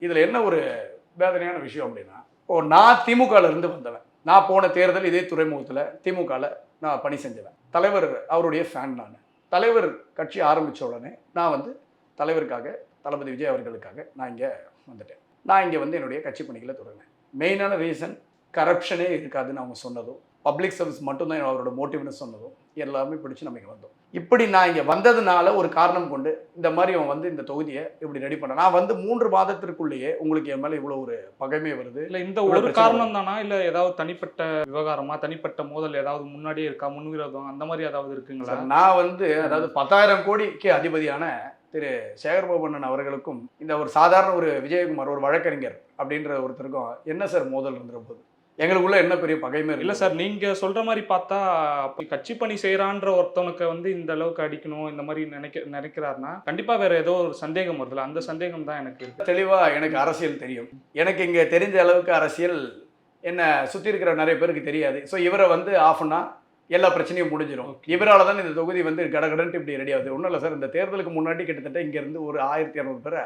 இதில் என்ன ஒரு வேதனையான விஷயம் அப்படின்னா, நான் திமுகல இருந்து வந்தவன். நான் போன தேர்தல் இதே துறைமுகத்தில் திமுகல நான் பணி செஞ்சவன். தலைவர் அவருடைய ஃபேன் நான். தலைவர் கட்சி ஆரம்பித்த உடனே நான் வந்து தலைவருக்காக, தளபதி விஜய் அவர்களுக்காக நான் இங்கே வந்துட்டேன். நான் இங்கே வந்து என்னுடைய கட்சி பணிகளை தொடங்கினேன். மெயினான ரீசன் கரப்ஷனே இருக்காதுன்னு அவங்க சொன்னதும், பப்ளிக் சர்வீஸ் மட்டும்தான் அவரோட மோட்டிவ்னு சொன்னதும் எல்லாமே பிடிச்சி நம்ம இங்கே வந்தோம். இப்படி நான் இங்கே வந்ததுனால ஒரு காரணம் கொண்டு இந்த மாதிரி அவன் வந்து இந்த தொகுதியை இப்படி ரெடி பண்ண நான் வந்து 3 மாதத்திற்குள்ளேயே உங்களுக்கு என் மேலே இவ்வளோ ஒரு பகைமை வருது. இல்ல இந்த ஒரு காரணம் தானா, இல்ல ஏதாவது தனிப்பட்ட விவகாரமா, தனிப்பட்ட மோதல் ஏதாவது முன்னாடியே இருக்கா, முன்விரோதம் அந்த மாதிரி ஏதாவது இருக்குங்களா? நான் வந்து அதாவது 10,000 கோடிக்கு அதிபதியான திரு சேகர்பாபு அவர்களுக்கும் இந்த ஒரு சாதாரண ஒரு விஜயகுமார் ஒரு வழக்கறிஞர் அப்படின்ற ஒருத்தருக்கும் என்ன சார் மோதல் இருந்துற போது எங்களுக்குள்ள என்ன பெரிய பகைமை இல்ல சார், நீங்க சொல்ற மாதிரி பார்த்தா கட்சி பணி செய்யறான்ற ஒருத்தவனுக்கு வந்து இந்த அளவுக்கு அடிக்கணும் இந்த மாதிரி நினைக்கிறாருன்னா கண்டிப்பா வேற ஏதோ ஒரு சந்தேகம் வருதுல, அந்த சந்தேகம் தான் எனக்கு இருக்கு. தெளிவா எனக்கு அரசியல் தெரியும். எனக்கு இங்க தெரிஞ்ச அளவுக்கு அரசியல் என்ன சுத்தி இருக்கிற நிறைய பேருக்கு தெரியாது. ஸோ இவரை வந்து ஆஃப்னா எல்லா பிரச்சனையும் முடிஞ்சிடும். இவரால் தான் இந்த தொகுதி வந்து கடகடன்ட்டு இப்படி ரெடி ஆகுது. ஒன்றும் இல்லை சார், இந்த தேர்தலுக்கு முன்னாடி கிட்டத்தட்ட இங்கேருந்து ஒரு 1200 பேரை